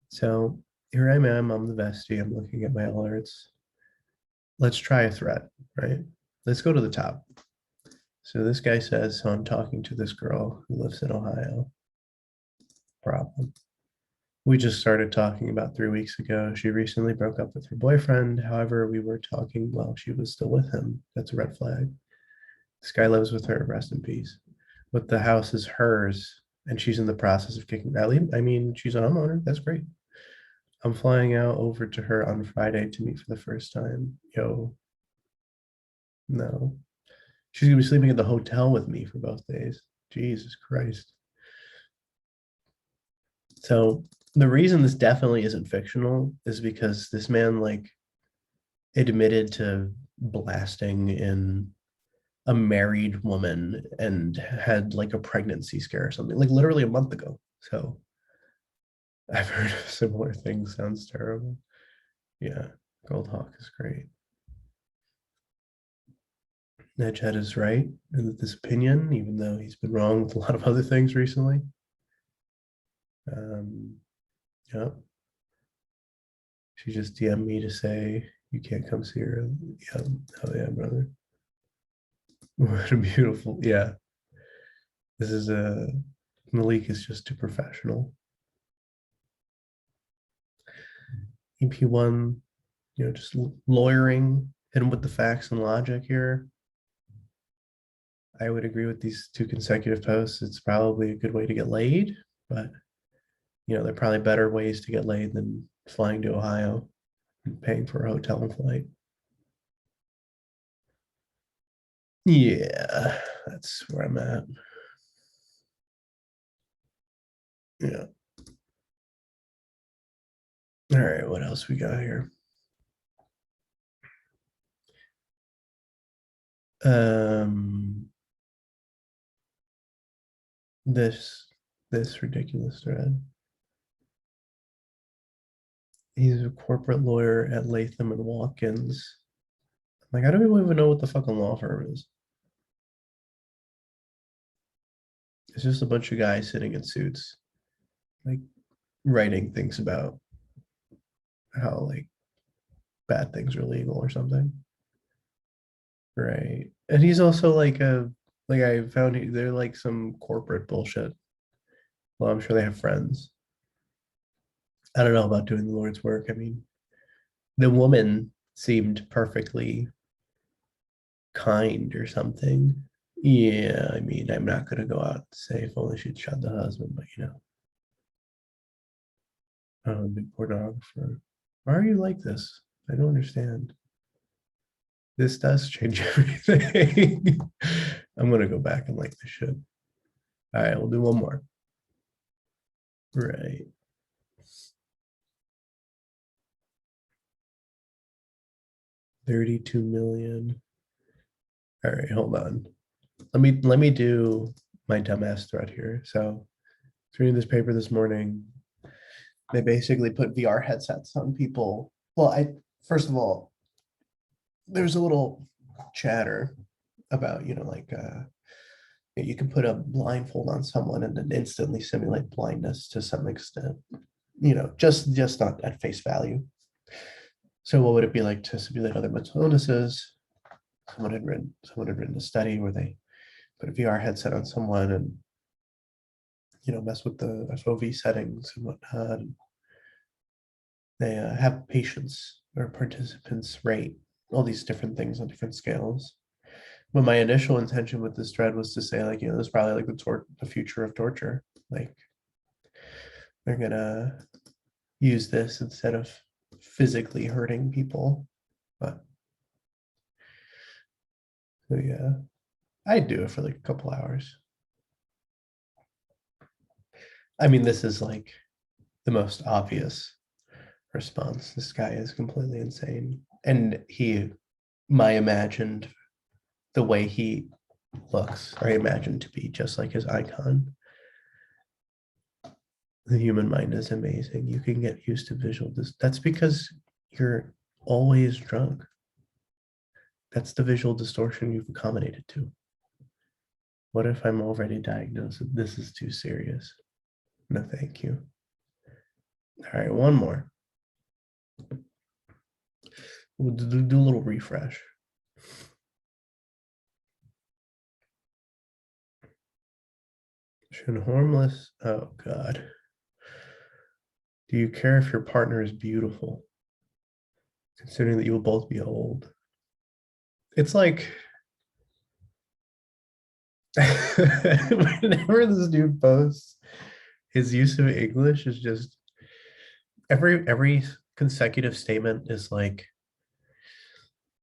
So here I am on the Vesti. I'm looking at my alerts. Let's try a thread, right? Let's go to the top. So this guy says, so I'm talking to this girl who lives in Ohio. Problem. We just started talking about 3 weeks ago. She recently broke up with her boyfriend. However, we were talking while she was still with him. That's a red flag. This guy lives with her, rest in peace. But the house is hers, and she's in the process of kicking. I mean, she's a homeowner. That's great. I'm flying out over to her on Friday to meet for the first time. Yo, no. She's gonna be sleeping at the hotel with me for both days. Jesus Christ. So the reason this definitely isn't fictional is because this man like admitted to blasting in a married woman and had like a pregnancy scare or something, like literally a month ago. So I've heard of similar things. Sounds terrible. Yeah, Gold Hawk is great. Nedgehead is right in this opinion, even though he's been wrong with a lot of other things recently. Yeah. She just DM'd me to say you can't come see her. Yeah. Oh yeah, brother. What a beautiful. Yeah. This is a Malik is just too professional. EP1, just lawyering, hit him with the facts and logic here. I would agree with these two consecutive posts. It's probably a good way to get laid, but there are probably better ways to get laid than flying to Ohio and paying for a hotel and flight. Yeah, that's where I'm at. Yeah. All right, what else we got here? Um, this ridiculous thread. He's a corporate lawyer at Latham and Watkins. Like, I don't even know what the fucking law firm is. It's just a bunch of guys sitting in suits, like writing things about how like bad things are legal or something. Right. And he's also like I found they're like some corporate bullshit. Well, I'm sure they have friends. I don't know about doing the Lord's work. I mean, the woman seemed perfectly kind or something. Yeah, I mean, I'm not gonna go out and say if only she'd shot the husband, but big pornographer. Why are you like this? I don't understand. This does change everything. I'm gonna go back and like this shit. All right, we'll do one more. Right. 32 million. All right, hold on. Let me do my dumbass thread here. So I was reading this paper this morning. They basically put VR headsets on people. Well, I first of all, there's a little chatter about, you can put a blindfold on someone and then instantly simulate blindness to some extent. Just not at face value. So what would it be like to simulate other mental illnesses? Someone had written a study where they put a VR headset on someone and mess with the FOV settings and whatnot. And they have patients or participants rate all these different things on different scales. But my initial intention with this thread was to say this is probably like the future of torture. Like they're gonna use this instead of physically hurting people. But so yeah, I'd do it for like a couple hours. I mean, this is like the most obvious response. This guy is completely insane. And my imagined the way he looks, I imagined to be just like his icon. The human mind is amazing. You can get used to visual. That's because you're always drunk. That's the visual distortion you've accommodated to. What if I'm already diagnosed? This is too serious. No, thank you. All right, one more. We'll do a little refresh. Harmless. Oh God. Do you care if your partner is beautiful? Considering that you will both be old. It's like whenever this dude posts, his use of English is just every consecutive statement is like,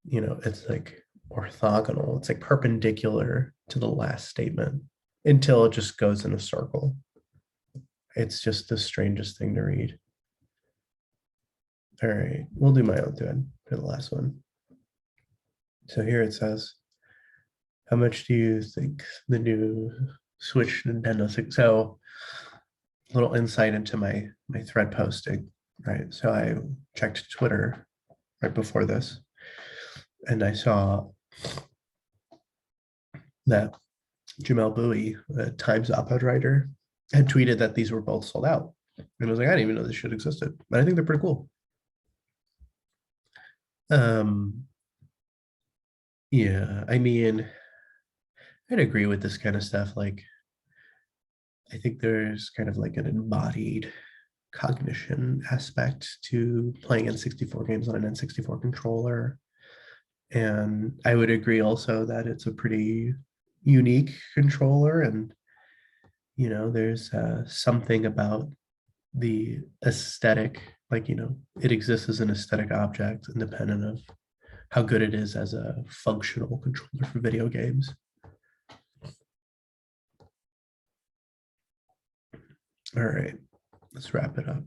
it's like orthogonal. It's like perpendicular to the last statement until it just goes in a circle. It's just the strangest thing to read. All right, we'll do my own thread for the last one. So here it says, how much do you think the new Switch Nintendo 6? So a little insight into my thread posting, right? So I checked Twitter right before this, and I saw that Jamel Bowie, the Times op-ed writer, had tweeted that these were both sold out. And I was like, I didn't even know this shit existed, but I think they're pretty cool. Yeah, I mean, I'd agree with this kind of stuff. Like, I think there's kind of like an embodied cognition aspect to playing N64 games on an N64 controller. And I would agree also that it's a pretty unique controller. And, there's something about the aesthetic, like, it exists as an aesthetic object independent of how good it is as a functional controller for video games. All right, let's wrap it up.